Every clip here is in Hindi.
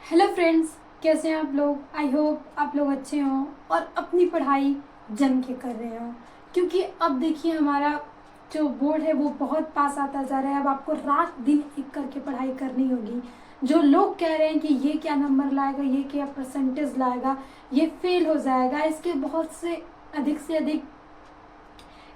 हेलो फ्रेंड्स, कैसे हैं आप लोग। आई होप आप लोग अच्छे हों और अपनी पढ़ाई जम के कर रहे हों, क्योंकि अब देखिए हमारा जो बोर्ड है वो बहुत पास आता जा रहा है। अब आपको रात दिन एक करके पढ़ाई करनी होगी। जो लोग कह रहे हैं कि ये क्या नंबर लाएगा, ये क्या परसेंटेज लाएगा, ये फेल हो जाएगा, इसके बहुत से अधिक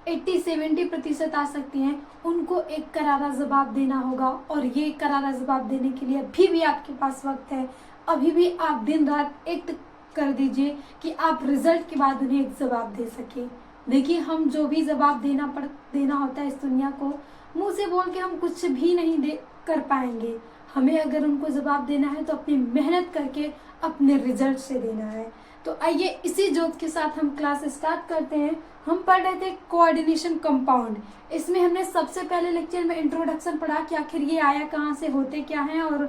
80-70% आ सकती हैं, उनको एक करारा जवाब देना होगा। और ये करारा जवाब देने के लिए अभी भी आपके पास वक्त है। अभी भी आप दिन रात एक कर दीजिए कि आप रिजल्ट के बाद उन्हें एक जवाब दे सके। देखिए, हम जो भी जवाब देना होता है इस दुनिया को, मुंह से बोल के हम कुछ भी नहीं दे कर पाएंगे। हमें अगर उनको जवाब देना है तो अपनी मेहनत करके अपने रिजल्ट से देना है। तो आइए इसी जोत के साथ हम क्लास स्टार्ट करते हैं। हम पढ़ रहे थे कोऑर्डिनेशन कंपाउंड। इसमें हमने सबसे पहले लेक्चर में इंट्रोडक्शन पढ़ा कि आखिर ये आया कहाँ से, होते क्या हैं, और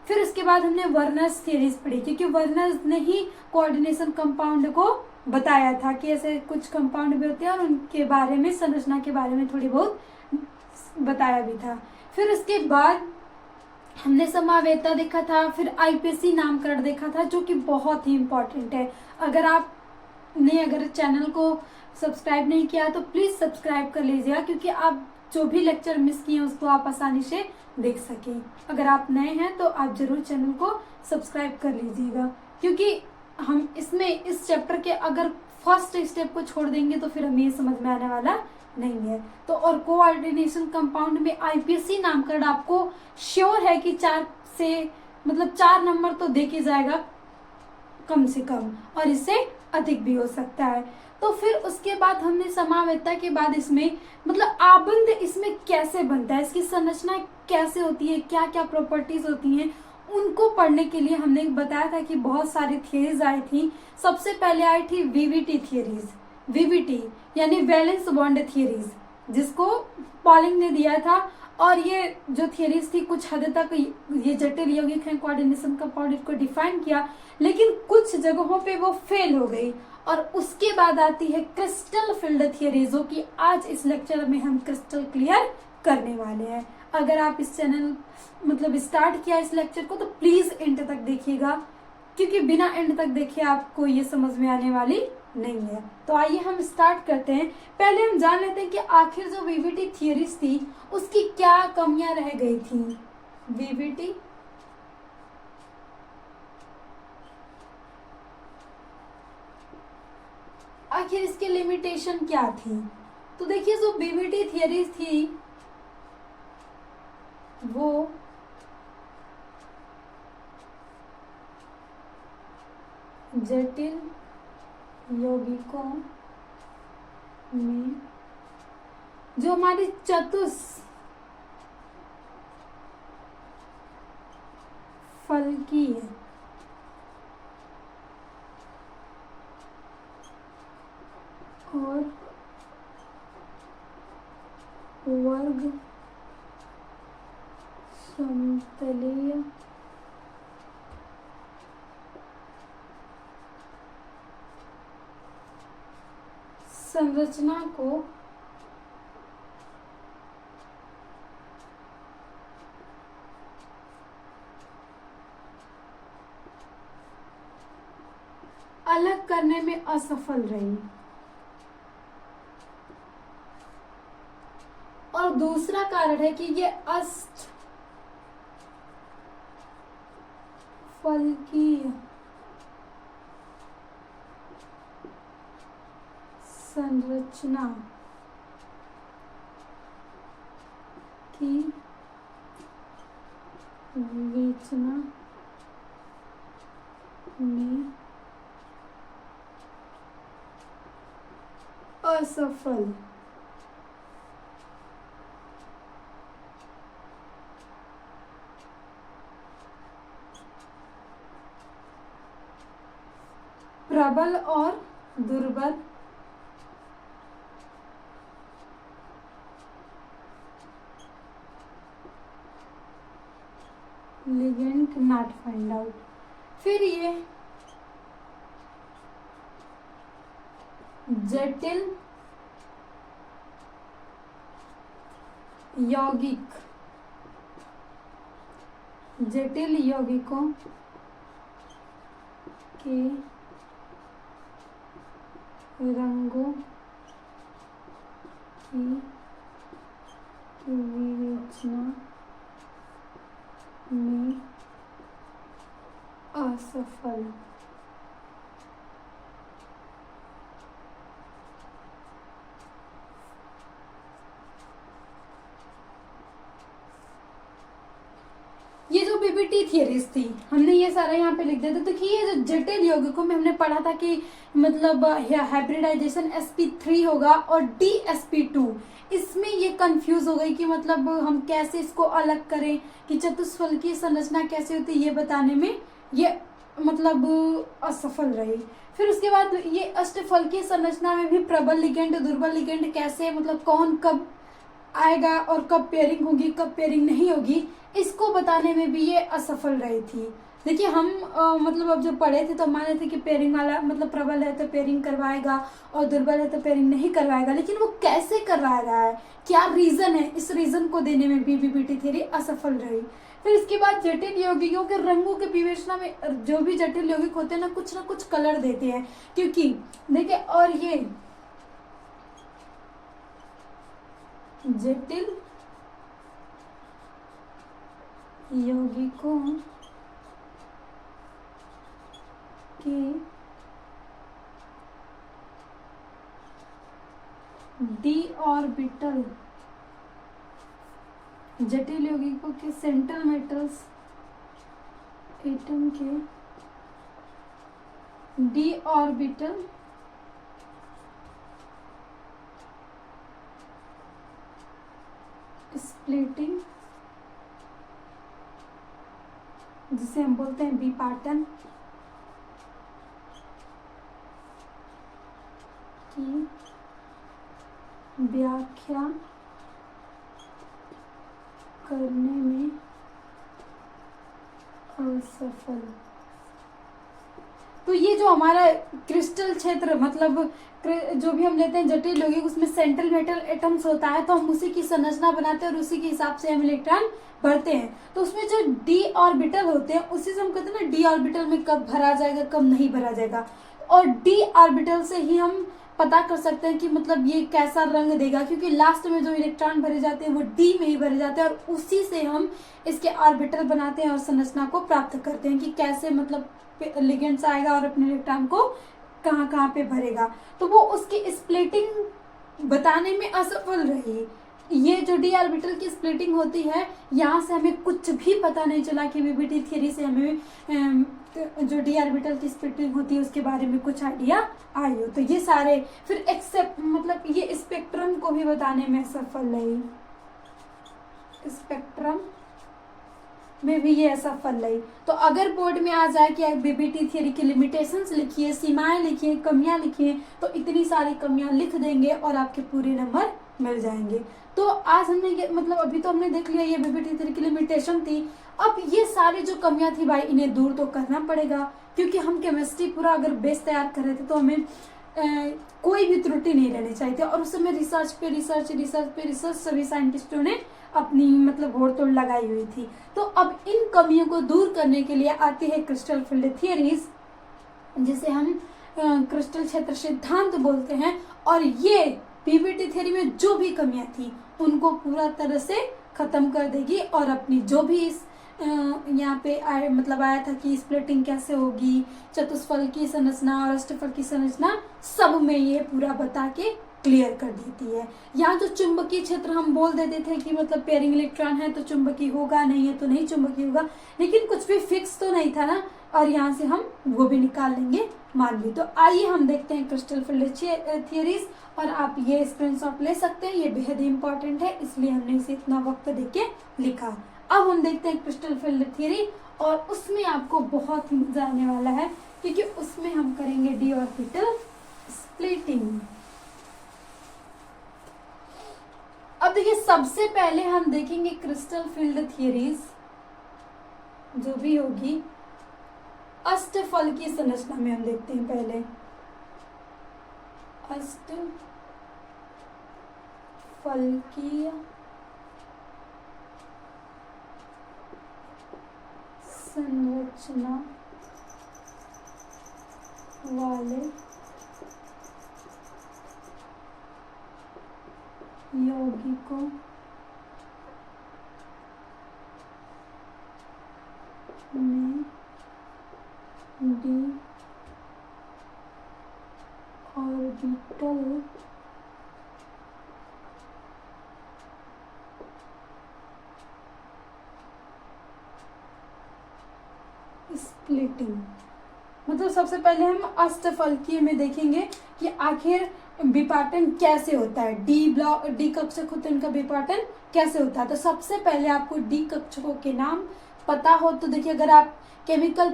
फिर उसके बाद हमने वर्नर्स थियरीज पढ़ी, क्योंकि वर्नर्स ने ही कोऑर्डिनेशन कंपाउंड को बताया था कि ऐसे कुछ कंपाउंड भी होते हैं, और उनके बारे में, संरचना के बारे में थोड़ी बहुत बताया भी था। फिर उसके बाद हमने समावेता देखा था, फिर आईपीसी नामकरण देखा था, जो कि बहुत ही इम्पोर्टेंट है। अगर चैनल को सब्सक्राइब नहीं किया तो प्लीज सब्सक्राइब कर लीजिएगा, क्योंकि आप जो भी लेक्चर मिस किए उसको आप आसानी से देख सकें। अगर आप नए हैं तो आप जरूर चैनल को सब्सक्राइब कर लीजिएगा, क्योंकि हम इसमें इस चैप्टर के अगर फर्स्ट स्टेप को छोड़ देंगे तो फिर हमें समझ में आने वाला नहीं है। तो और कोऑर्डिनेशन कंपाउंड में आईपीसी नामकरण आपको श्योर है कि 4 नंबर तो देके जाएगा कम से कम, और इससे अधिक भी हो सकता है। तो फिर उसके बाद हमने समावेता के बाद इसमें आबंध इसमें कैसे बनता है, इसकी संरचना कैसे होती है, क्या क्या प्रॉपर्टीज होती हैं, उनको पढ़ने के लिए हमने बताया था कि बहुत सारी थियरीज आई थी। सबसे पहले आई थी वीवीटी थियरीज, वीवीटी यानी वैलेंस बॉन्ड थियरीज, जिसको पॉलिंग ने दिया था। और ये जो थियरीज थी कुछ हद तक ये जटिल यौगिक है कोऑर्डिनेशन कंपाउंड को डिफाइन किया, लेकिन कुछ जगहों पे वो फेल हो गई। और उसके बाद आती है क्रिस्टल फील्ड थियरी, जो कि आज इस लेक्चर में हम क्रिस्टल क्लियर करने वाले हैं। अगर आप इस चैनल स्टार्ट किया इस लेक्चर को तो प्लीज एंड तक देखिएगा, क्योंकि बिना एंड तक देखे आपको ये समझ में आने वाली नहीं है। तो आइए हम स्टार्ट करते हैं। पहले हम जान लेते हैं कि आखिर जो वीवीटी थियरीज थी उसकी क्या कमियां रह गई थी। वीवीटी आखिर इसकी लिमिटेशन क्या थी। तो देखिए, जो बीवीटी थियरीज थी वो जटिल यौगिकों में जो हमारी चतुष्फलकीय और वर्ग समतलीय संरचना को अलग करने में असफल रही। और दूसरा कारण है कि ये अष्टफलकीय संरचना की विवेचना में असफल प्रबल और दुर्बल लिगेंड नॉट फाइंड आउट। फिर ये जटिल यौगिकों के रंगों की विवेचना में असफल। ये जो बीबीटी थियरीज थी हमने ये सारा यहाँ पे लिख दिया था। देखिए ये जो जटिल यौगिकों में हमने पढ़ा था कि मतलब हाइब्रिडाइजेशन sp3 होगा और dsp2। इसमें ये कंफ्यूज हो गई कि मतलब हम कैसे इसको अलग करें, कि चतुष्फल की संरचना कैसे होती है ये बताने में ये मतलब असफल रही। फिर उसके बाद ये अष्टफल की संरचना में भी प्रबल लिगेंड दुर्बल लिगेंड कैसे मतलब कौन कब आएगा और कब पेयरिंग होगी कब पेयरिंग नहीं होगी, इसको बताने में भी ये असफल रही थी। देखिए हम मतलब अब जब पढ़े थे तो माने थे कि पेयरिंग वाला मतलब प्रबल है तो पेयरिंग करवाएगा और दुर्बल है तो पेयरिंग नहीं करवाएगा, लेकिन वो कैसे करवा रहा है, क्या रीजन है, इस रीजन को देने में भी बीबीटी थ्योरी असफल रही। फिर इसके बाद जटिल यौगिकों के रंगों के विवेचना में जो भी जटिल यौगिक होते हैं ना कुछ कलर देते हैं, क्योंकि देखिए और ये जटिल यौगिकों के डी ऑर्बिटल जटिल यौगिकों के सेंट्रल मेटल्स एटम के डी ऑर्बिटल स्प्लिटिंग जिसे हम बोलते हैं बिपाटन की व्याख्या करने में असफल। तो ये जो हमारा क्रिस्टल क्षेत्र मतलब जो भी हम लेते हैं जटिल यौगिक उसमें सेंट्रल मेटल एटम्स होता है, तो हम उसी की संरचना बनाते हैं और उसी के हिसाब से हम इलेक्ट्रॉन भरते हैं। तो उसमें जो डी ऑर्बिटल होते हैं उसी से हम कहते हैं ना डी ऑर्बिटल में कब भरा जाएगा कब नहीं भरा जाएगा, और डी ऑर्बिटल से ही हम पता कर सकते हैं कि मतलब ये कैसा रंग देगा, क्योंकि लास्ट में जो इलेक्ट्रॉन भरे जाते हैं वो डी में ही भरे जाते हैं और उसी से हम इसके ऑर्बिटल बनाते हैं और संरचना को प्राप्त करते हैं कि कैसे मतलब लिगेंड्स आएगा और अपने इलेक्ट्रॉन को कहाँ कहाँ पे भरेगा। तो वो उसकी स्प्लिटिंग बताने में असफल रही। ये जो डी ऑर्बिटल की स्प्लिटिंग होती है यहाँ से हमें कुछ भी पता नहीं चला कि बीबीटी थ्योरी से हमें जो डी ऑर्बिटल की स्प्लिटिंग होती है उसके बारे में कुछ आइडिया आई हो। तो ये सारे फिर एक्सेप्ट मतलब ये स्पेक्ट्रम को भी बताने में असफल रही, स्पेक्ट्रम में भी ये असफल रही। तो अगर बोर्ड में आ जाए कि आप बीबीटी थ्योरी की लिमिटेशंस लिखिए, सीमाएं लिखिए, कमियां लिखिए, तो इतनी सारी कमियां लिख देंगे और आपके पूरे नंबर मिल जाएंगे। तो आज हमने ये मतलब अभी तो हमने देख लिया ये बीबीटी थ्योरी की लिमिटेशन थी। अब ये सारी जो कमियां थी भाई इन्हें दूर तो करना पड़ेगा, क्योंकि हम केमिस्ट्री पूरा अगर बेस तैयार कर रहे थे तो हमें कोई भी त्रुटि नहीं रहनी चाहिए थी। और उस समय रिसर्च पे रिसर्च सभी साइंटिस्टों ने अपनी मतलब घोड़ तोड़ लगाई हुई थी। तो अब इन कमियों को दूर करने के लिए आती है क्रिस्टल फील्ड थियरीज, जिसे हम क्रिस्टल क्षेत्र सिद्धांत बोलते हैं। और ये बीबीटी थ्योरी में जो भी कमियां थी उनको पूरा तरह से खत्म कर देगी और अपनी जो भी इस यहाँ पे मतलब आया था कि स्प्लिटिंग कैसे होगी, चतुष्फल की संरचना और अष्टफल की संरचना, सब में ये पूरा बता के क्लियर कर देती है। यहाँ जो चुंबकीय क्षेत्र हम बोल देते थे कि मतलब पेयरिंग इलेक्ट्रॉन है तो चुंबकीय होगा, नहीं है तो नहीं चुंबकीय होगा, लेकिन कुछ भी फिक्स तो नहीं था ना, और यहाँ से हम वो भी निकाल लेंगे मान ली। तो आइए हम देखते हैं क्रिस्टल फील्ड थियरीज, और आप ये स्क्रीनशॉट ले सकते हैं, ये बेहद ही इंपॉर्टेंट है इसलिए हमने इसे इतना वक्त देके लिखा। अब हम देखते हैं क्रिस्टल फील्ड थ्योरी, और उसमें आपको बहुत ही मजा आने वाला है क्योंकि उसमें हम करेंगे डी ऑर्बिटल स्प्लिटिंग। अब देखिए सबसे पहले हम देखेंगे क्रिस्टल फील्ड थ्योरीज जो भी होगी अष्टफल की संरचना में। हम देखते हैं पहले अष्टफलकीय संरचना वाले यौगिकों में डी ऑर्बिटल स्प्लिटिंग, मतलब सबसे पहले हम अष्टफलकीय में देखेंगे कि आखिर विपाटन कैसे होता है, डी कक्षक होते हैं, उनका विपाटन कैसे होता है। तो सबसे पहले आपको डी कक्षकों के नाम पता हो तो देखिए, अगर आप केमिकल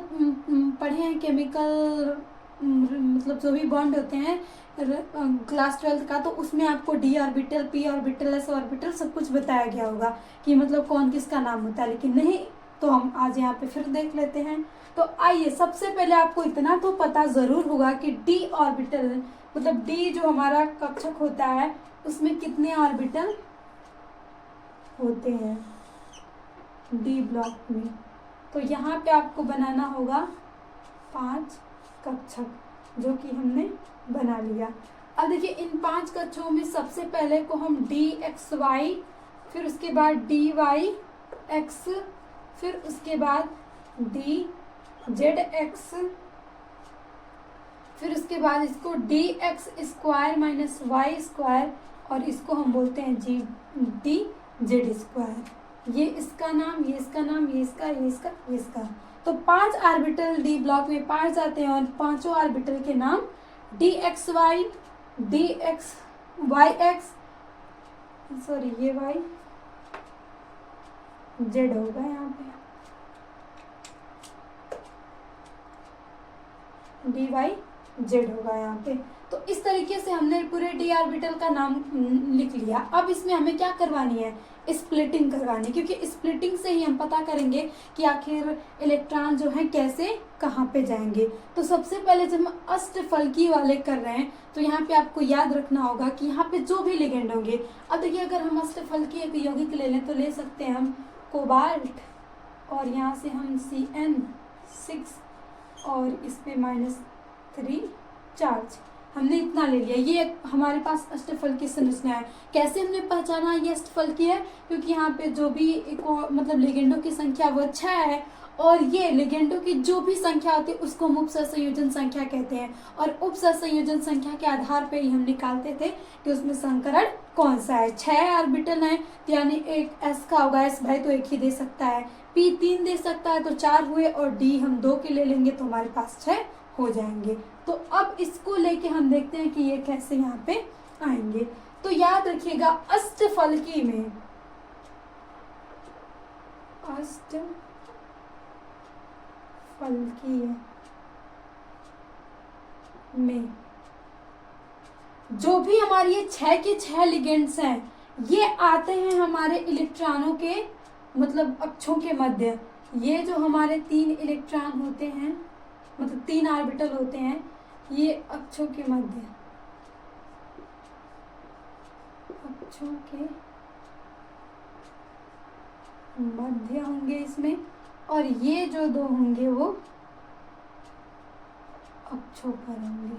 पढ़े हैं, केमिकल मतलब जो भी बॉन्ड होते हैं क्लास 12 का, तो उसमें आपको D orbital, P orbital, S orbital सब कुछ बताया गया होगा कि मतलब कौन किसका नाम होता है। लेकिन नहीं, तो हम आज यहाँ पे फिर देख लेते हैं। तो आइए, सबसे पहले आपको इतना तो पता जरूर होगा कि डी ऑर्बिटल मतलब डी जो हमारा कक्षक होता है उसमें कितने ऑर्बिटल होते हैं डी ब्लॉक में। तो यहाँ पे आपको बनाना होगा 5 कक्षक, जो कि हमने बना लिया। अब देखिए, इन 5 कक्षकों में सबसे पहले को हम डी एक्स वाई, फिर उसके बाद डी वाई एक्स, फिर उसके बाद डी जेड एक्स, फिर उसके बाद इसको d x square minus y square, और इसको हम बोलते हैं जी डी जेड स्क्वायर। ये इसका नाम, ये इसका नाम, ये इसका, ये इसका, ये इसका। तो 5 ऑर्बिटल डी ब्लॉक में पाए जाते हैं और पांचों ऑर्बिटल के नाम d x y, d x y x, sorry ये वाई जेड होगा यहाँ पे, डी वाई जेड होगा यहाँ पे। तो इस तरीके से हमने पूरे डी ऑर्बिटल का नाम लिख लिया। अब इसमें हमें क्या करवानी है, स्प्लिटिंग करवानी, क्योंकि स्प्लिटिंग से ही हम पता करेंगे कि आखिर इलेक्ट्रॉन जो है कैसे कहाँ पे जाएंगे। तो सबसे पहले जब हम अष्टफलकी वाले कर रहे हैं तो यहाँ पे आपको याद रखना होगा कि यहाँ पे जो भी लिगेंड होंगे, अब देखिए अगर हम अष्टफलकी एक यौगिक ले लें तो ले सकते हैं हम कोबाल्ट, और यहाँ से हम CN6 और इस पे -3 चार्ज, हमने इतना ले लिया। ये हमारे पास अष्टफलकी संरचना है। कैसे हमने पहचाना ये अष्टफलकी है, क्योंकि यहाँ पे जो भी मतलब लिगेंडों की संख्या वो 6 है, और ये लिगेंडों की जो भी संख्या होती है उसको हम उप सहसंयोजन संख्या कहते हैं, और उप सहसंयोजन संख्या के आधार पे ही हम निकालते थे कि उसमें संकरण कौन सा है। 6 ऑर्बिटल है, यानी एक एस का होगा, एस भाई तो एक ही दे सकता है, पी 3 दे सकता है तो 4 हुए, और डी हम 2 के ले लेंगे तो हमारे पास 6 हो जाएंगे। तो अब इसको लेके हम देखते हैं कि ये कैसे यहाँ पे आएंगे। तो याद रखिएगा, अष्टफलकी में में जो भी हमारी ये 6 के 6 लिगेंड्स हैं, ये आते हैं हमारे इलेक्ट्रॉनों के मतलब अक्षों के मध्य। ये जो हमारे 3 इलेक्ट्रॉन होते हैं, मतलब 3 ऑर्बिटल होते हैं, ये अक्षों के मध्य, अक्षों के मध्य होंगे इसमें, और ये जो 2 होंगे वो अक्षों पर होंगे।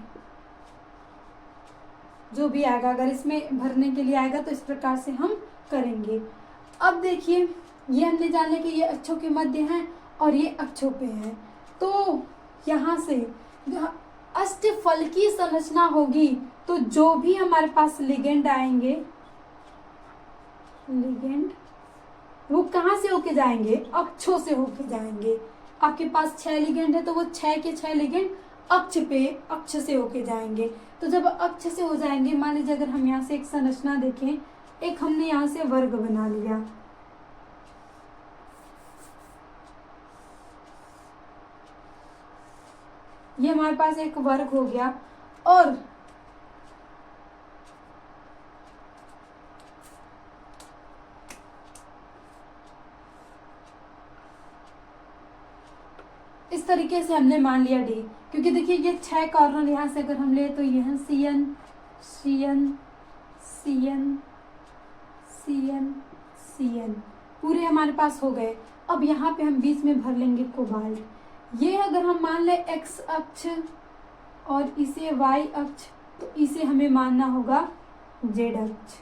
जो भी आएगा, अगर इसमें भरने के लिए आएगा तो इस प्रकार से हम करेंगे। अब देखिए, ये हमने जान लिया कि ये अक्षों के मध्य हैं और ये अक्षों पे हैं। तो यहाँ से अष्टफलकी संरचना होगी, तो जो भी हमारे पास लिगेंड आएंगे, लिगेंड वो कहाँ से होके जाएंगे, अक्षों से होके जाएंगे। आपके पास 6 लिगेंड है तो वो 6 के 6 लिगेंड अक्ष से होके जाएंगे। तो जब अक्ष से हो जाएंगे, मान लीजिए अगर हम यहाँ से एक संरचना देखें, एक हमने यहाँ से वर्ग बना लिया, ये हमारे पास एक वर्ग हो गया, और इस तरीके से हमने मान लिया डी, क्योंकि देखिए ये 6 कॉर्नर यहाँ से अगर हम ले तो ये है CN CN CN CN CN पूरे हमारे पास हो गए। अब यहाँ पे हम बीच में भर लेंगे कोबाल्ट। ये अगर हम मान ले एक्स अक्ष और इसे y अक्ष, तो इसे हमें मानना होगा z अक्ष।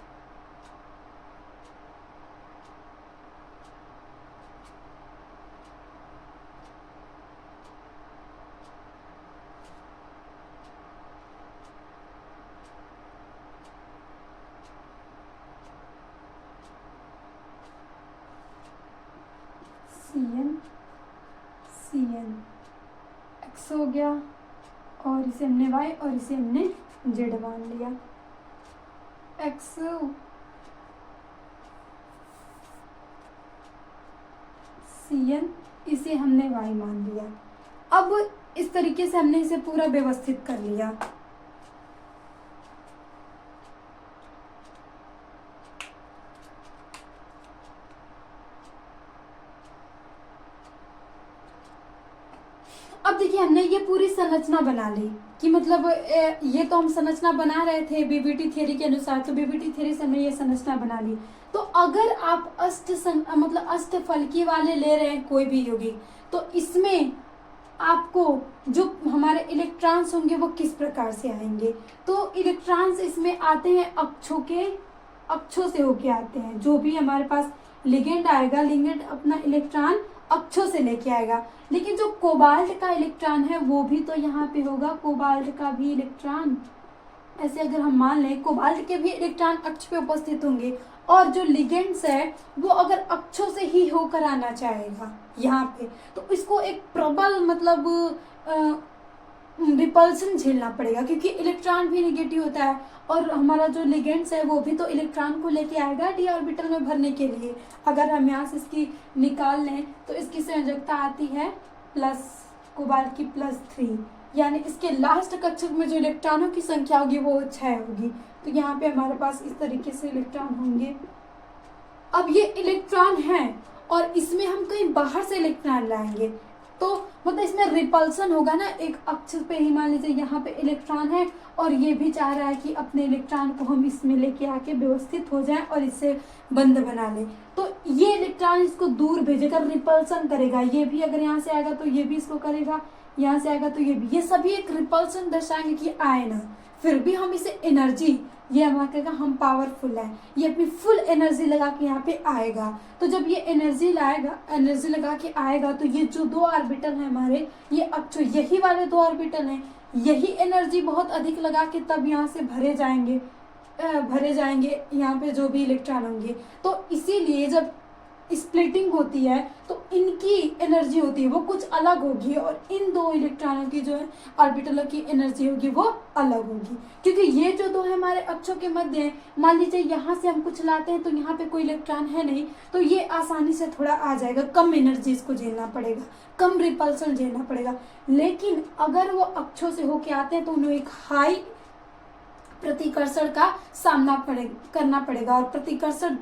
CN x हो गया, और इसे हमने y और इसे हमने z मान लिया। x CN, इसे हमने y मान लिया। अब इस तरीके से हमने इसे पूरा व्यवस्थित कर लिया। अब देखिए हमने ये पूरी संरचना बना ली कि मतलब ये तो हम संरचना बना रहे थे बीबीटी थ्योरी के अनुसार, तो बीबीटी थ्योरी से हमने ये संरचना बना ली। तो अगर आप मतलब अष्टफलकी वाले ले रहे हैं कोई भी यौगिक, तो इसमें आपको जो हमारे इलेक्ट्रॉन्स होंगे वो किस प्रकार से आएंगे। तो इलेक्ट्रॉन्स इसमें आते हैं अक्षों से होके आते हैं। जो भी हमारे पास लिगेंड आएगा, लिगेंड अपना इलेक्ट्रॉन अक्षों से लेके आएगा। लेकिन जो कोबाल्ट का इलेक्ट्रॉन है वो भी तो यहाँ पे होगा, कोबाल्ट का भी इलेक्ट्रॉन, ऐसे अगर हम मान लें कोबाल्ट के भी इलेक्ट्रॉन अक्ष पे उपस्थित होंगे, और जो लिगेंड्स है वो अगर अक्षों से ही होकर आना चाहेगा यहाँ पे, तो इसको एक प्रबल मतलब रिपल्सन झेलना पड़ेगा, क्योंकि इलेक्ट्रॉन भी नेगेटिव होता है, और हमारा जो लिगेंड्स है वो भी तो इलेक्ट्रॉन को लेके आएगा डी ऑर्बिटल में भरने के लिए। अगर हम यहाँ से इसकी निकाल लें तो इसकी संयोजकता आती है प्लस कोबाल्ट की +3, यानी इसके लास्ट कक्षक में जो इलेक्ट्रॉनों की संख्या होगी वो 6 होगी। तो यहाँ पे हमारे पास इस तरीके से इलेक्ट्रॉन होंगे। अब ये इलेक्ट्रॉन है और इसमें हम कहीं बाहर से इलेक्ट्रॉन लाएंगे, तो मतलब इसमें रिपल्सन होगा ना। एक अक्ष पे ही मान लीजिए यहाँ पे इलेक्ट्रॉन है और ये भी चाह रहा है कि अपने इलेक्ट्रॉन को हम इसमें लेके आके व्यवस्थित हो जाए और इससे बंद बना ले, तो ये इलेक्ट्रॉन इसको दूर भेजेगा, रिपल्सन करेगा। ये भी अगर यहाँ से आएगा तो ये भी इसको करेगा, यहाँ से आएगा तो ये भी, ये सभी एक रिपल्सन दर्शाएंगे कि आए ना। फिर भी हम इसे एनर्जी, ये हमारा कहेगा हम पावरफुल है, ये अपनी फुल एनर्जी लगा के यहाँ पे आएगा। तो जब ये एनर्जी लगा के आएगा तो ये जो 2 ऑर्बिटल है हमारे, ये अक्षो यही वाले 2 ऑर्बिटल हैं, यही एनर्जी बहुत अधिक लगा के तब यहाँ से भरे जाएंगे यहाँ पे जो भी इलेक्ट्रॉन होंगे। तो इसीलिए जब स्प्लिटिंग होती है तो इनकी एनर्जी होती है वो कुछ अलग होगी, और इन 2 इलेक्ट्रॉनों की जो है ऑर्बिटलों की एनर्जी होगी वो अलग होगी, क्योंकि ये जो 2 है हमारे अक्षों के मध्य है। मान लीजिए यहाँ से हम कुछ लाते हैं तो यहाँ पे कोई इलेक्ट्रॉन है नहीं, तो ये आसानी से थोड़ा आ जाएगा, कम एनर्जी इसको झेलना पड़ेगा, कम रिपल्सन झेलना पड़ेगा। लेकिन अगर वो अक्षों से होके आते हैं तो उन्हें एक हाई प्रतिकर्षण का सामना करना पड़ेगा, और प्रतिकर्षण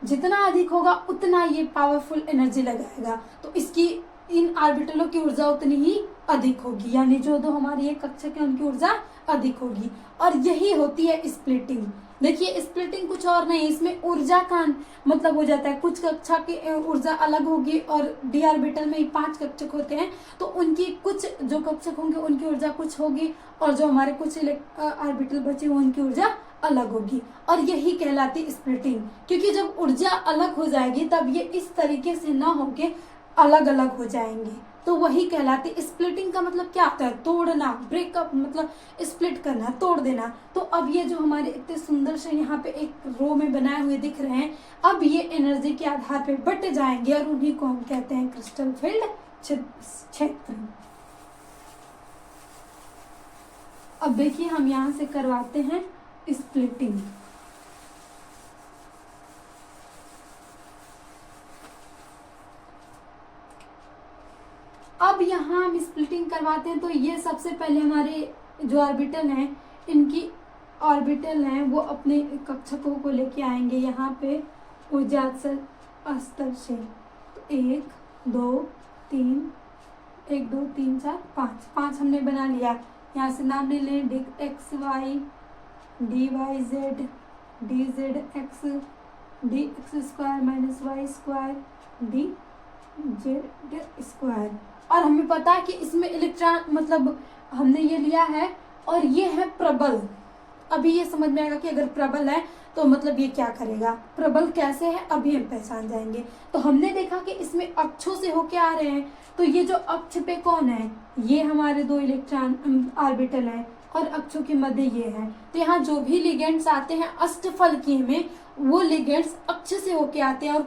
जितना अधिक होगा उतना ये पावरफुल एनर्जी लगाएगा, तो इसकी इन ऑर्बिटलों की ऊर्जा उतनी ही अधिक होगी, यानी जो 2 हमारी एक कक्षक है उनकी ऊर्जा अधिक होगी। और यही होती है स्प्लिटिंग। देखिए स्प्लिटिंग कुछ और नहीं, इसमें ऊर्जा का मतलब हो जाता है, कुछ कक्षा की ऊर्जा अलग होगी, और डी ऑर्बिटल में ही 5 कक्षक होते हैं, तो उनकी कुछ जो कक्षक होंगे उनकी ऊर्जा कुछ होगी, और जो हमारे कुछ ऑर्बिटल बचे हुए उनकी ऊर्जा अलग होगी, और यही कहलाती स्प्लिटिंग। क्योंकि जब ऊर्जा अलग हो जाएगी तब ये इस तरीके से ना होके अलग अलग हो जाएंगे, तो वही कहलाती स्प्लिटिंग। का मतलब क्या होता है? तोड़ना, ब्रेकअप, मतलब स्प्लिट करना, तोड़ देना। तो अब ये जो हमारे इतने सुंदर से यहाँ पे एक रो में बनाए हुए दिख रहे हैं, अब ये एनर्जी के आधार पे बट जाएंगे, और उन्हीं को हम कहते हैं क्रिस्टल फील्ड क्षेत्र। अब देखिए हम यहाँ से करवाते हैं स्प्लिटिंग। अब यहाँ हम स्प्लिटिंग करवाते हैं, तो ये सबसे पहले हमारे जो ऑर्बिटल हैं, इनकी ऑर्बिटल हैं वो अपने कक्षकों को लेके आएंगे यहाँ पे ऊर्जा स्तर से। तो 1 2 3 1 2 3 4 5 हमने बना लिया। यहाँ से नाम ले लें x y dy z dz x dx² - y² d Z square. और हमें पता है कि इसमें इलेक्ट्रॉन मतलब हमने ये लिया है और ये है प्रबल। अभी ये समझ में आएगा कि अगर प्रबल है तो मतलब ये क्या करेगा, प्रबल कैसे है अभी हम पहचान जाएंगे। तो हमने देखा कि इसमें अक्षों से होके आ रहे हैं, तो ये जो अक्ष पे कौन है, ये हमारे दो इलेक्ट्रॉन ऑर्बिटल है और अक्षों के मध्य ये है। तो यहाँ जो भी लिगेंड्स आते हैं अष्टफलकीय में, वो लिगेंड्स अक्ष से होके आते हैं और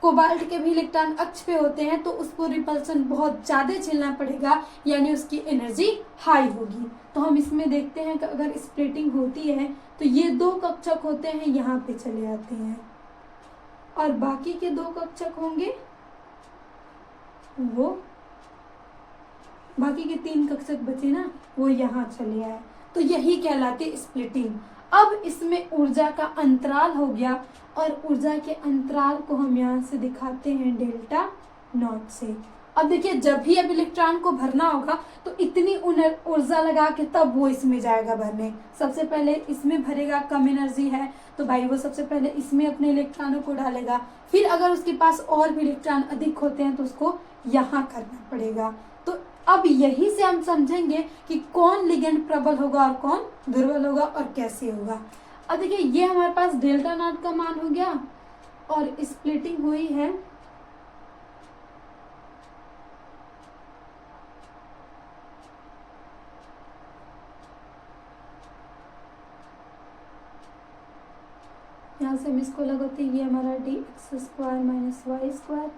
कोबाल्ट के भी इलेक्ट्रॉन अक्ष पे होते हैं, तो उसको रिपल्सन बहुत ज्यादा झेलना पड़ेगा, यानी उसकी एनर्जी हाई होगी। तो हम इसमें देखते हैं कि अगर स्प्लिटिंग होती है तो ये दो कक्षक होते हैं यहाँ पे चले आते हैं और बाकी के दो कक्षक होंगे वो, बाकी के तीन कक्षक बचे ना, वो यहाँ चले आए। तो यही कहलाती स्प्लिटिंग। अब इसमें ऊर्जा का अंतराल हो गया और ऊर्जा के अंतराल को हम यहाँ से दिखाते हैं डेल्टा नॉट से। अब देखिए जब भी अब इलेक्ट्रॉन को भरना होगा तो इतनी ऊर्जा लगा के तब वो इसमें जाएगा भरने। सबसे पहले इसमें भरेगा, कम एनर्जी है तो भाई वो सबसे पहले इसमें अपने इलेक्ट्रॉनों को डालेगा, फिर अगर उसके पास और भी इलेक्ट्रॉन अधिक होते हैं तो उसको यहाँ करना पड़ेगा। तो अब यही से हम समझेंगे कि कौन लिगेंड प्रबल होगा और कौन दुर्बल होगा और कैसे होगा। अब देखिए ये हमारे पास डेल्टा नॉट का मान हो गया और स्प्लिटिंग हुई है यहाँ से हम इसको लगाते हैं, ये हमारा d x square minus y square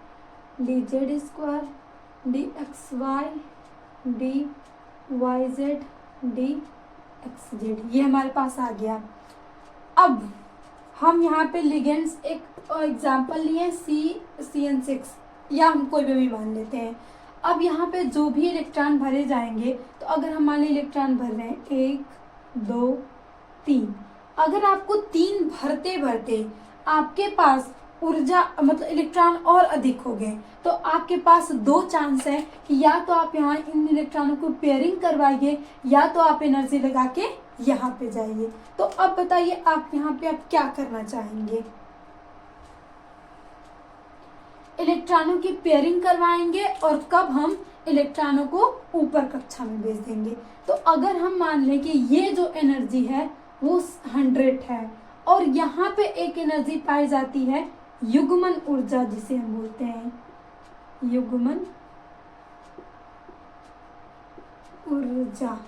d z square d x y d y z d x z, ये हमारे पास आ गया। अब हम यहाँ पे लिगेंड्स एक एग्जाम्पल लिए CN6 या हम कोई भी मान लेते हैं। अब यहाँ पे जो भी इलेक्ट्रॉन भरे जाएंगे, तो अगर हम मान लीजिए इलेक्ट्रॉन भर रहे हैं 1 2 3, अगर आपको 3 भरते भरते आपके पास ऊर्जा मतलब इलेक्ट्रॉन और अधिक हो गए, तो आपके पास दो चांस है कि या तो आप यहाँ इन इलेक्ट्रॉनों को पेयरिंग करवाइए या तो आप एनर्जी लगा के यहाँ पे जाइए। तो अब बताइए आप यहाँ पे आप क्या करना चाहेंगे, इलेक्ट्रॉनों की पेयरिंग करवाएंगे और कब हम इलेक्ट्रॉनों को ऊपर कक्षा में भेज देंगे। तो अगर हम मान लें कि ये जो एनर्जी है वो 100 है और यहाँ पे एक एनर्जी पाई जाती है युग्मन ऊर्जा, जिसे हम बोलते हैं युग्मन ऊर्जा,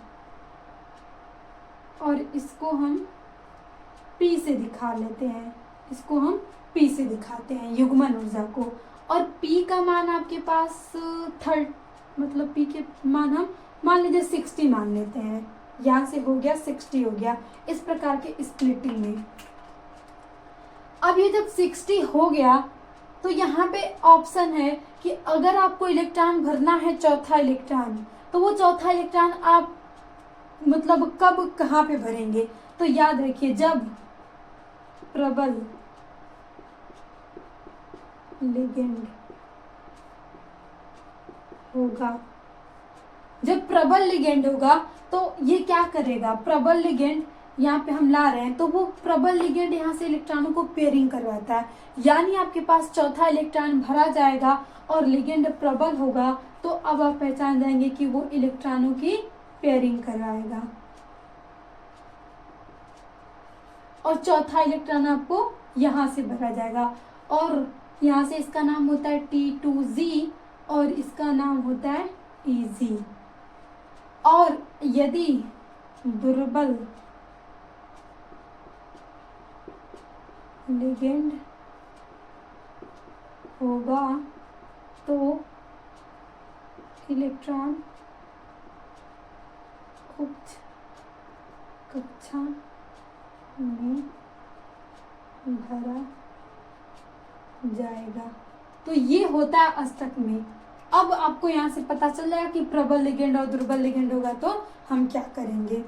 और इसको हम P से दिखा लेते हैं, इसको हम P से दिखाते हैं युग्मन ऊर्जा को। और P का मान आपके पास मतलब P के मान हम मान लीजिए 60 मान लेते हैं, यहाँ से हो गया 60 हो गया इस प्रकार के स्प्लिटिंग में। अब ये जब 60 हो गया तो यहाँ पे ऑप्शन है कि अगर आपको इलेक्ट्रॉन भरना है चौथा इलेक्ट्रॉन, तो वो चौथा इलेक्ट्रॉन आप मतलब कब कहाँ पे भरेंगे। तो याद रखिए जब प्रबल लिगेंड होगा, जब प्रबल लिगेंड होगा तो ये क्या करेगा, प्रबल लिगेंड यहाँ पे हम ला रहे हैं तो वो प्रबल लिगेंड यहाँ से इलेक्ट्रॉनों को पेयरिंग करवाता है, यानी आपके पास चौथा इलेक्ट्रॉन भरा जाएगा और लिगेंड प्रबल होगा। तो अब आप पहचान जाएंगे कि वो इलेक्ट्रॉनों की पेयरिंग करवाएगा और चौथा इलेक्ट्रॉन आपको यहाँ से भरा जाएगा और यहाँ से इसका नाम होता है T2Z और इसका नाम होता है EZ। और यदि दुर्बल लिगेंड होगा तो इलेक्ट्रॉन उच्च कक्षा में भरा जाएगा। तो ये होता है अष्टक में। अब आपको यहाँ से पता चल जाएगा कि प्रबल लिगेंड और दुर्बल लिगेंड होगा तो हम क्या करेंगे।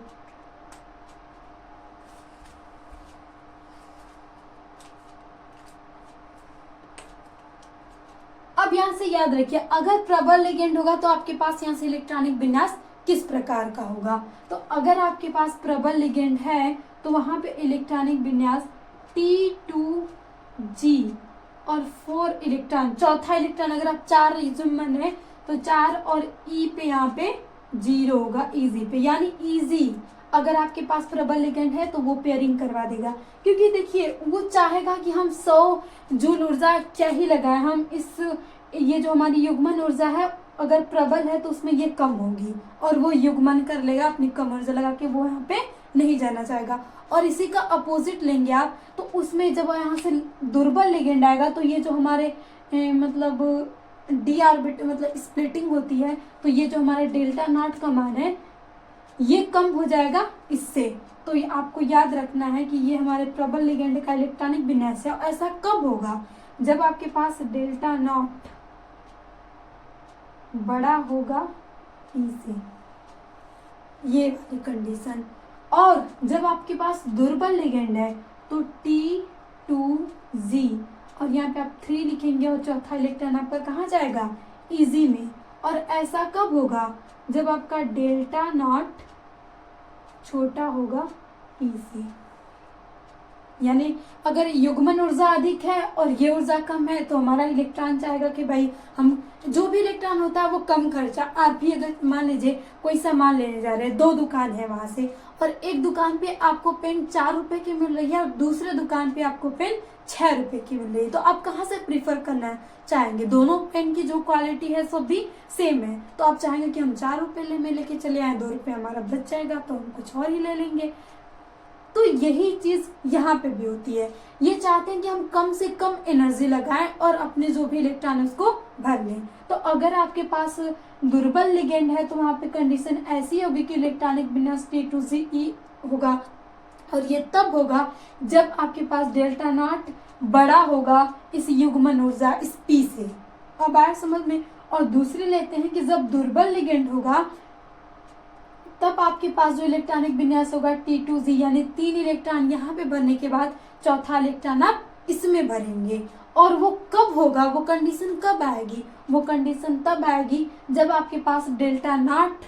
अब यहाँ से याद रखिए अगर प्रबल लिगेंड होगा तो आपके पास यहाँ से इलेक्ट्रॉनिक विन्यास किस प्रकार का होगा। तो अगर आपके पास प्रबल लिगेंड है तो वहां पे इलेक्ट्रॉनिक विन्यास T2G और 4 इलेक्ट्रॉन, चौथा इलेक्ट्रॉन अगर आप 4 युग्मन है तो 4 और ई पे यहाँ पे 0 होगा इजी पे, यानी इजी अगर आपके पास प्रबल लिगेंड है तो वो पेयरिंग करवा देगा। क्योंकि देखिए वो चाहेगा कि हम 100 जूल ऊर्जा क्या ही लगाए, हम इस ये जो हमारी युग्मन ऊर्जा है अगर प्रबल है तो उसमें ये कम होगी और वो युग्मन कर लेगा अपनी कम ऊर्जा लगा के, वो यहाँ पे नहीं जाना चाहेगा। और इसी का अपोजिट लेंगे आप तो उसमें जब यहाँ से दुर्बल लिगेंड आएगा तो ये जो हमारे मतलब डी ऑर्बिट मतलब स्प्लिटिंग होती है तो ये जो हमारे डेल्टा नॉट का मान है ये कम हो जाएगा इससे। तो ये आपको याद रखना है कि ये हमारे प्रबल लिगेंड का इलेक्ट्रॉनिक विन्यास है। ऐसा कब होगा? जब आपके पास डेल्टा नॉट बड़ा होगा ई से, ये वाली कंडीशन। और जब आपके पास दुर्बल लिगेंड है तो T2Z और यहाँ पे आप 3 लिखेंगे और चौथा इलेक्ट्रॉन आपका कहाँ जाएगा? इजी में। और ऐसा कब होगा? जब आपका डेल्टा नॉट छोटा होगा ई से, यानी अगर युग्मन ऊर्जा अधिक है और ये ऊर्जा कम है तो हमारा इलेक्ट्रॉन चाहेगा कि भाई हम जो भी इलेक्ट्रॉन होता है वो कम खर्चा। आप भी अगर मान लीजिए कोई सामान लेने जा रहे हैं, 2 दुकान है वहां से और एक दुकान पे आपको पेन 4 रुपए की मिल रही है और दूसरे दुकान पे आपको पेन 6 रुपए की मिल रही है, तो आप कहाँ से प्रीफर करना चाहेंगे? दोनों पेन की जो क्वालिटी है सब भी सेम है तो आप चाहेंगे कि हम 4 रुपए में लेके चले आए, 2 रुपए हमारा बच जाएगा तो हम कुछ और ही ले लेंगे। तो यही चीज यहाँ पे भी होती है, ये चाहते हैं कि हम कम से कम एनर्जी लगाएं और अपने जो भी इलेक्ट्रॉन है उसको भर लें। तो अगर आपके पास दुर्बल लिगेंड है तो वहां पे कंडीशन ऐसी होगी कि इलेक्ट्रॉनिक विन्यास T2ZE होगा और ये तब होगा जब आपके पास डेल्टा नॉट बड़ा होगा इस युग्मन ऊर्जा इस P से। अब आया समझ में? और दूसरी लेते हैं कि जब दुर्बल लिगेंड होगा तब आपके पास जो इलेक्ट्रॉनिक विन्यास होगा T2Z, यानी 3 इलेक्ट्रॉन यहाँ पे भरने के बाद चौथा इलेक्ट्रॉन आप इसमें भरेंगे। और वो कब होगा? वो कंडीशन कब आएगी? वो कंडीशन तब आएगी जब आपके पास डेल्टा नॉट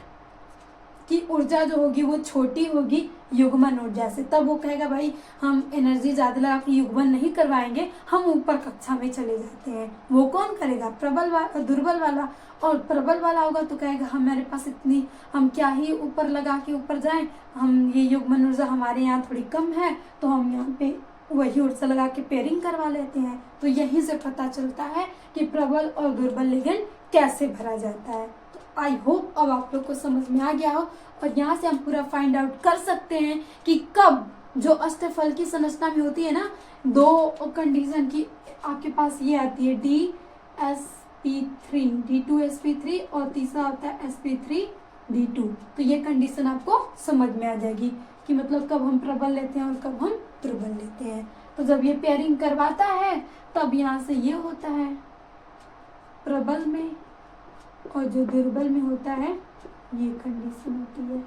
की ऊर्जा जो होगी वो छोटी होगी युग्मन ऊर्जा से। तब वो कहेगा भाई हम एनर्जी ज्यादा लगा के युग्मन नहीं करवाएंगे, हम ऊपर कक्षा में चले जाते हैं। वो कौन करेगा? दुर्बल वाला। और प्रबल वाला होगा तो कहेगा हमारे पास इतनी, हम क्या ही ऊपर लगा के ऊपर जाएं, हम ये युग्मन ऊर्जा हमारे यहाँ थोड़ी कम है तो हम यहाँ पे वही ऊर्जा लगा के पेयरिंग करवा लेते हैं। तो यहीं से पता चलता है कि प्रबल और दुर्बल लिगेंड कैसे भरा जाता है। तो आई होप अब आप लोग को समझ में आ गया हो और यहाँ से हम पूरा फाइंड आउट कर सकते हैं कि कब जो अष्टफल की संरचना में होती है ना, 2 कंडीशन की आपके पास ये आती है D2sp3 और तीसरा होता है sp3d2। तो ये कंडीशन आपको समझ में आ जाएगी कि मतलब कब हम प्रबल लेते हैं और कब हम दुर्बल लेते हैं। तो जब ये पेयरिंग करवाता है तब यहाँ से ये होता है प्रबल में और जो दुर्बल में होता है ये कंडीशन होती है।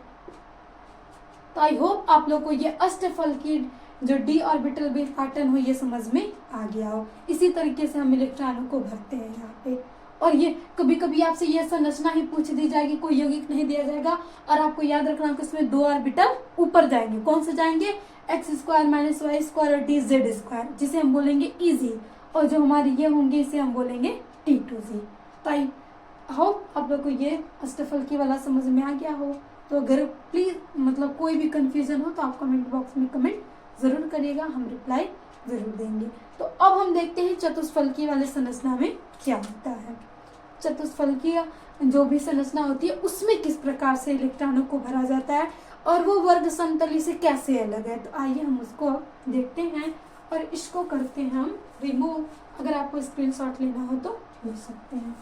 तो आई होप आप लोग को ये अष्टफल की जो डी ऑर्बिटल बेस पैटर्न हो ये समझ में आ गया हो। इसी तरीके से हम इलेक्ट्रॉनों को भरते हैं यहाँ पे। और ये कभी कभी आपसे ये संरचना ही पूछ दी जाएगी, कोई यौगिक नहीं दिया जाएगा और आपको याद रखना कि इसमें 2 ऑर्बिटल ऊपर जाएंगे। कौन से जाएंगे? x² - y² और dz², जिसे हम बोलेंगे इजी। और जो हमारे ये होंगे इसे हम बोलेंगे T2Z। तो आई होप आप लोग को ये अष्टफल की वाला समझ में आ गया हो। तो अगर प्लीज मतलब कोई भी कंफ्यूजन हो तो आप कमेंट बॉक्स में कमेंट जरूर करिएगा, हम रिप्लाई जरूर देंगे। तो अब हम देखते हैं चतुष्फलकीय वाले संरचना में क्या होता है। चतुष्फलकीय जो भी संरचना होती है उसमें किस प्रकार से इलेक्ट्रॉनों को भरा जाता है और वो वर्ग समतली से कैसे अलग है। तो आइए हम उसको देखते हैं और इसको करते हैं हम रिमूव। अगर आपको स्क्रीनशॉट लेना हो तो ले सकते हैं।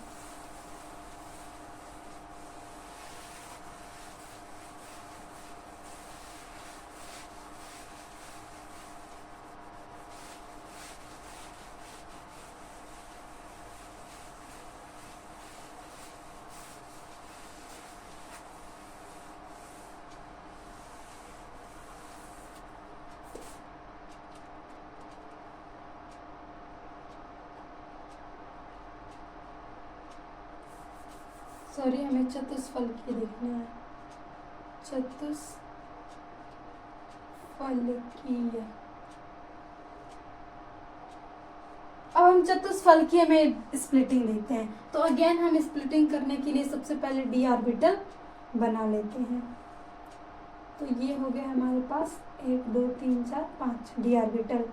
सॉरी, हमें चतुष्फलकीय देखना है। चतुष्फलकीय। अब हम चतुष्फलकीय में स्प्लिटिंग लेते हैं। तो अगेन हम स्प्लिटिंग करने के लिए सबसे पहले डी ऑर्बिटल बना लेते हैं। तो ये हो गया हमारे पास 1 2 3 4 5 डी ऑर्बिटल।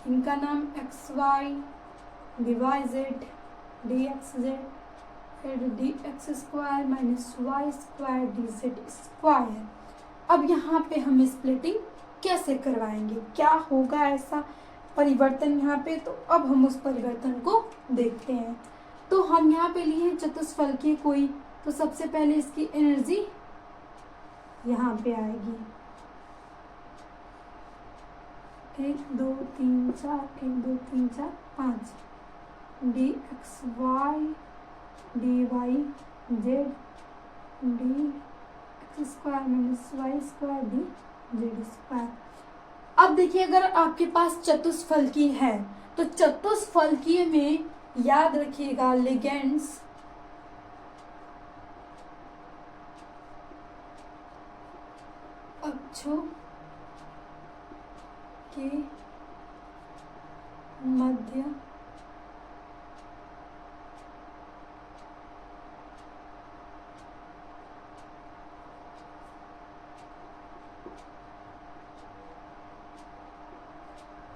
इनका नाम x y, d y z, d x z, फिर d x square minus y square d z square. अब यहाँ पे हम स्प्लिटिंग कैसे करवाएंगे, क्या होगा ऐसा परिवर्तन यहाँ पे, तो अब हम उस परिवर्तन को देखते हैं। तो हम यहाँ पे लिए चतुष्फलकीय कोई, तो सबसे पहले इसकी एनर्जी यहाँ पे आएगी 1 2 3 4 1 2 3 4 5 d x y d y z d x square minus y square d z square. अब देखिए अगर आपके पास चतुष्फलकीय है तो चतुष्फलकीय में याद रखिएगा लिगेंड्स अक्षों के मध्य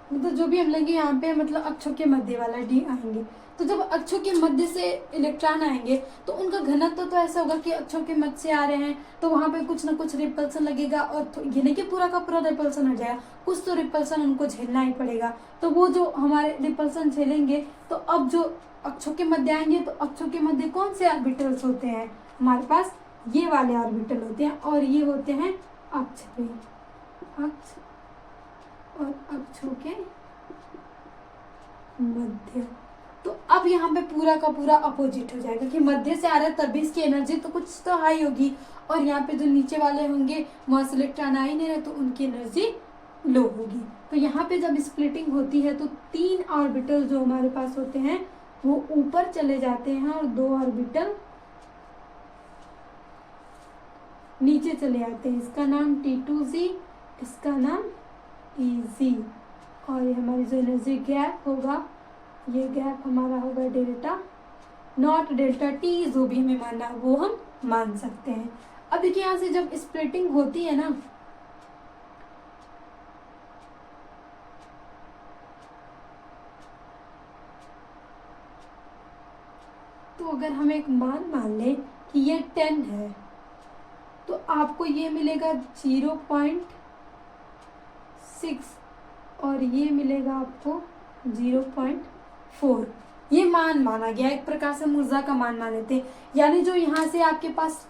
मतलब जो भी हम लेंगे यहाँ पे मतलब अक्षों के मध्य वाला डी आएंगे। तो जब अक्षों के मध्य से इलेक्ट्रॉन आएंगे तो उनका घनत्व तो ऐसा होगा कि अक्षों के मध्य से आ रहे हैं तो वहां पे कुछ ना कुछ रिपल्सन लगेगा और ये नहीं कि पूरा का पूरा रिपल्सन हो जाएगा, कुछ तो रिपल्सन उनको झेलना ही पड़ेगा। तो वो जो हमारे रिपल्सन झेलेंगे तो अब जो अक्षों के मध्य आएंगे तो अक्षों के मध्य कौन से ऑर्बिटल्स होते हैं, हमारे पास ये वाले ऑर्बिटल होते हैं और ये होते हैं अक्ष पे, अक्ष और अक्षों के मध्य। तो अब यहाँ पे पूरा का पूरा अपोजिट हो जाएगा कि मध्य से आ रहा है तभी इसकी एनर्जी तो कुछ तो हाई होगी और यहाँ पे जो नीचे वाले होंगे वहां से इलेक्ट्रॉन आ ही नहीं रहे तो उनकी एनर्जी लो होगी। तो यहाँ पे जब स्प्लिटिंग होती है तो 3 ऑर्बिटल जो हमारे पास होते हैं वो ऊपर चले जाते हैं और 2 ऑर्बिटल नीचे चले आते हैं। इसका नाम T2Z, इसका नाम EZ और ये हमारी जो एनर्जी गैप होगा ये गैप हमारा होगा डेल्टा नॉट डेल्टा टी, जो भी हमें मानना वो हम मान सकते हैं। अब देखिए यहाँ से जब स्प्लिटिंग होती है ना तो अगर हम एक मान लें कि ये 10 है तो आपको ये मिलेगा 0.6 और ये मिलेगा आपको 0.4। ये मान माना गया, एक प्रकार से हम ऊर्जा का मान मान लेते हैं। यानी जो यहाँ से आपके पास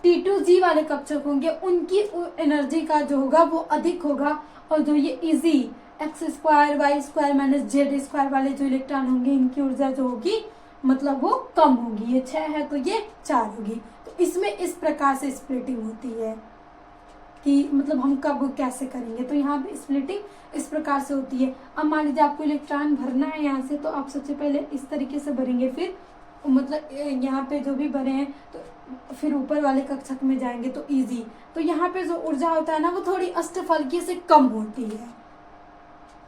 T2Z वाले कक्षक होंगे उनकी एनर्जी का जो होगा वो अधिक होगा और जो ये इजी x square y square minus z square वाले जो इलेक्ट्रॉन होंगे इनकी ऊर्जा जो होगी मतलब वो कम होगी। ये 6 है तो ये 4 होगी। तो इसमें इस प्रकार से स्प्लिटिंग होती है कि मतलब हम कब कैसे करेंगे। तो यहाँ पे स्प्लिटिंग इस प्रकार से होती है। अब मान लीजिए आपको इलेक्ट्रॉन भरना है यहाँ से तो आप सबसे पहले इस तरीके से भरेंगे, फिर मतलब यहाँ पे जो भी भरे हैं तो फिर ऊपर वाले कक्षक में जाएंगे तो इजी। तो यहाँ पे जो ऊर्जा होता है ना वो थोड़ी अष्टफलकीय से कम होती है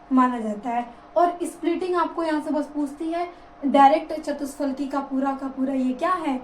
माना जाता है। और स्प्लिटिंग आपको यहाँ से बस पूछती है डायरेक्ट चतुष्फलकी का पूरा ये क्या है,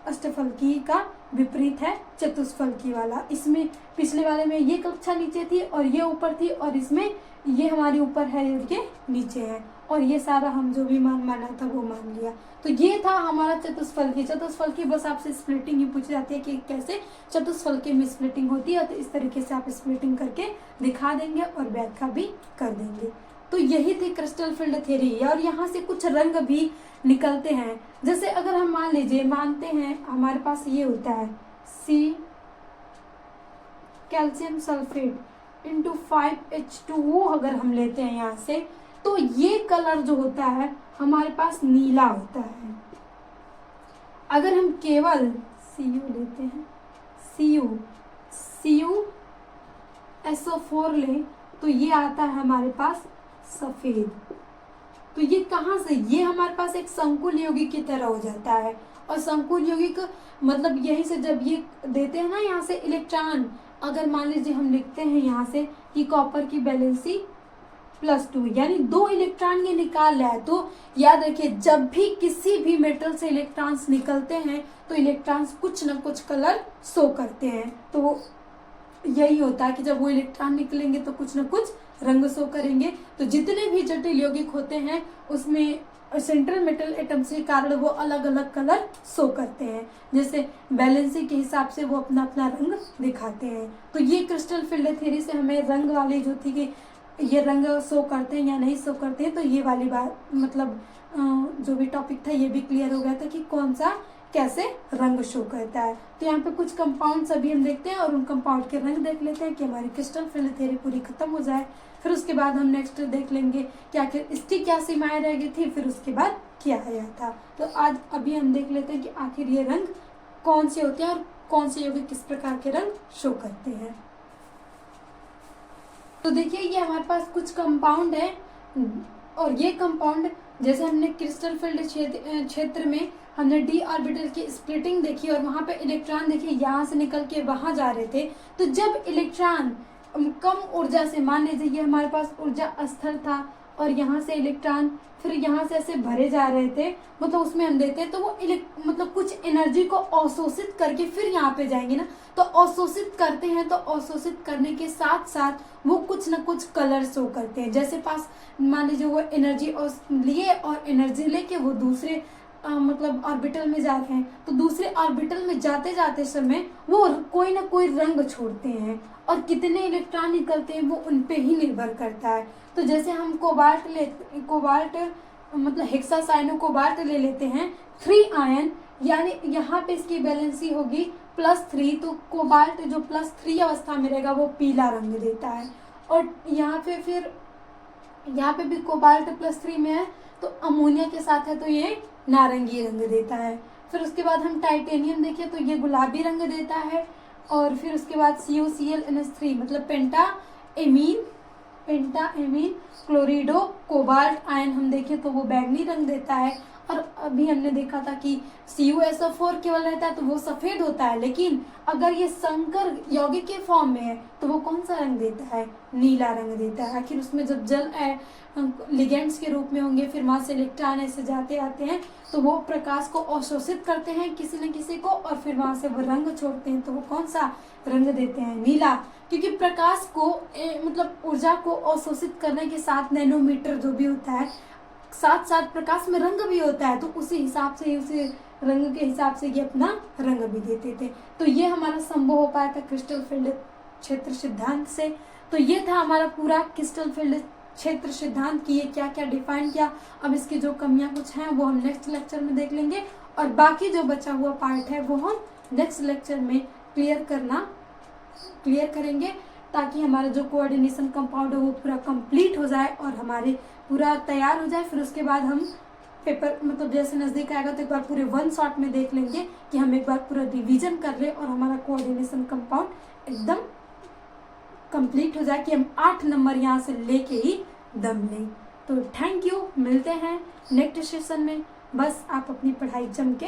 अष्टफलकी का विपरीत है चतुष्फलकी वाला। इसमें पिछले वाले में ये कक्षा नीचे थी और ये ऊपर थी और इसमें ये हमारे ऊपर है और ये नीचे है और ये सारा हम जो भी मान माना था वो मान लिया। तो ये था हमारा चतुष्फलकी। बस आपसे स्प्लिटिंग ही पूछी जाती है कि कैसे चतुष्फलकी में स्प्लिटिंग होती है। तो इस तरीके से आप स्प्लिटिंग करके दिखा देंगे और व्याख्या भी कर देंगे। तो यही थी क्रिस्टल फील्ड थ्योरी और यहाँ से कुछ रंग भी निकलते हैं। जैसे अगर हम मान लीजिए मानते हैं हमारे पास ये होता है C calcium sulphate into 5H2O अगर हम लेते हैं यहाँ से तो ये कलर जो होता है हमारे पास नीला होता है। अगर हम केवल Cu लेते हैं CuSO4 लें तो ये आता है हमारे पास सफेद। तो ये कहाँ से, ये हमारे पास एक संकुल यौगिक की तरह हो जाता है और संकुल यौगिक मतलब यही से जब ये देते हैं ना यहाँ से इलेक्ट्रॉन, अगर मान लीजिए हम लिखते हैं यहाँ से कि कॉपर की वैलेंसी +2, यानी 2 इलेक्ट्रॉन ये निकाल रहा है। तो याद रखिए, जब भी किसी भी मेटल से इलेक्ट्रॉन्स निकलते हैं तो इलेक्ट्रॉन्स कुछ ना कुछ कलर शो करते हैं। तो वो यही होता है कि जब वो इलेक्ट्रॉन निकलेंगे तो कुछ ना कुछ रंग शो करेंगे। तो जितने भी जटिल यौगिक होते हैं उसमें सेंट्रल मेटल एटम्स के कारण वो अलग अलग कलर शो करते हैं। जैसे बैलेंसिंग के हिसाब से वो अपना अपना रंग दिखाते हैं। तो ये क्रिस्टल फील्ड थ्योरी से हमें रंग वाली जो थी कि ये रंग शो करते हैं या नहीं शो करते हैं, तो ये वाली बात मतलब जो भी टॉपिक था ये भी क्लियर हो गया था कि कौन सा कैसे रंग शो करता है। तो यहाँ पे कुछ कंपाउंड्स अभी हम देखते हैं और उन कंपाउंड के रंग देख लेते हैं कि हमारी क्रिस्टल फील्ड थ्योरी पूरी खत्म हो जाए। फिर उसके बाद हम नेक्स्ट देख लेंगे कि आखिर इसकी क्या सीमाएं रह गई थी, फिर उसके बाद क्या आया था। तो आज अभी हम देख लेते हैं कि आखिर ये रंग कौन से होते हैं और कौन से यौगिक किस प्रकार के रंग शो करते हैं। तो देखिए, ये हमारे पास कुछ कंपाउंड है और ये कंपाउंड जैसे हमने क्रिस्टल फील्ड क्षेत्र में हमने डी ऑर्बिटल की स्प्लिटिंग देखी और वहां पे इलेक्ट्रॉन देखिए यहाँ से निकल के वहां जा रहे थे। तो जब इलेक्ट्रॉन कम ऊर्जा से, मान लीजिए ये हमारे पास ऊर्जा स्तर था और यहाँ से इलेक्ट्रॉन फिर यहाँ से ऐसे भरे जा रहे थे, मतलब उसमें हम देते हैं तो वो मतलब कुछ एनर्जी को अवशोषित करके फिर यहाँ पे जाएंगे ना। तो अवशोषित करते हैं तो अवशोषित करने के साथ साथ वो कुछ ना कुछ कलर शो करते हैं। जैसे पास मान लीजिए वो एनर्जी लिए और एनर्जी लेके वो दूसरे मतलब ऑर्बिटल में जा रहे हैं, तो दूसरे ऑर्बिटल में जाते जाते समय वो कोई ना कोई रंग छोड़ते हैं और कितने इलेक्ट्रॉन निकलते हैं वो उन पे ही निर्भर करता है। तो जैसे हम कोबाल्ट मतलब हेक्सासाइनो कोबाल्ट ले लेते हैं 3 आयन, यानी यहाँ पे इसकी वैलेंसी होगी +3। तो कोबाल्ट जो +3 अवस्था में रहेगा वो पीला रंग देता है। और यहाँ पे भी कोबाल्ट +3 में है तो अमोनिया के साथ है तो ये नारंगी रंग देता है। फिर उसके बाद हम टाइटेनियम देखें तो ये गुलाबी रंग देता है। और फिर उसके बाद CuCl मतलब पेंटाएमीन क्लोरिडो कोबाल्ट आयन हम देखें तो वो बैंगनी रंग देता है। और अभी हमने देखा था कि CuSO4 केवल रहता है तो वो सफेद होता है, लेकिन अगर ये संकर यौगिक के फॉर्म में है तो वो कौन सा रंग देता है, नीला रंग देता है। आखिर उसमें जब जल लिगेंड्स के रूप में होंगे, फिर वहां से इलेक्ट्रॉन ऐसे जाते आते हैं तो वो प्रकाश को अवशोषित करते हैं किसी न किसी को और फिर वहां से वो रंग छोड़ते हैं, तो वो कौन सा रंग देते हैं, नीला। क्योंकि प्रकाश को मतलब ऊर्जा को अवशोषित करने के साथ नैनोमीटर जो भी होता है, साथ साथ प्रकाश में रंग भी होता है, तो उसी हिसाब से उसी रंग के हिसाब से ये अपना रंग भी देते थे। तो ये हमारा संभव हो पाया था क्रिस्टल फील्ड क्षेत्र सिद्धांत से। तो ये था हमारा पूरा क्रिस्टल फील्ड क्षेत्र सिद्धांत की ये क्या क्या डिफाइन किया। अब इसकी जो कमियां कुछ हैं वो हम नेक्स्ट लेक्चर में देख लेंगे और बाकी जो बचा हुआ पार्ट है वो हम नेक्स्ट लेक्चर में क्लियर करेंगे, ताकि हमारा जो कोऑर्डिनेशन कंपाउंड है वो पूरा कंप्लीट हो जाए और हमारे पूरा तैयार हो जाए। फिर उसके बाद हम पेपर मतलब जैसे नज़दीक आएगा तो एक बार पूरे 1 शॉट में देख लेंगे कि हम एक बार पूरा रिवीजन कर ले और हमारा कोऑर्डिनेशन कंपाउंड एकदम कंप्लीट हो जाए कि हम 8 नंबर यहाँ से लेके ही दम लें। तो थैंक यू, मिलते हैं नेक्स्ट सेशन में। बस आप अपनी पढ़ाई जम के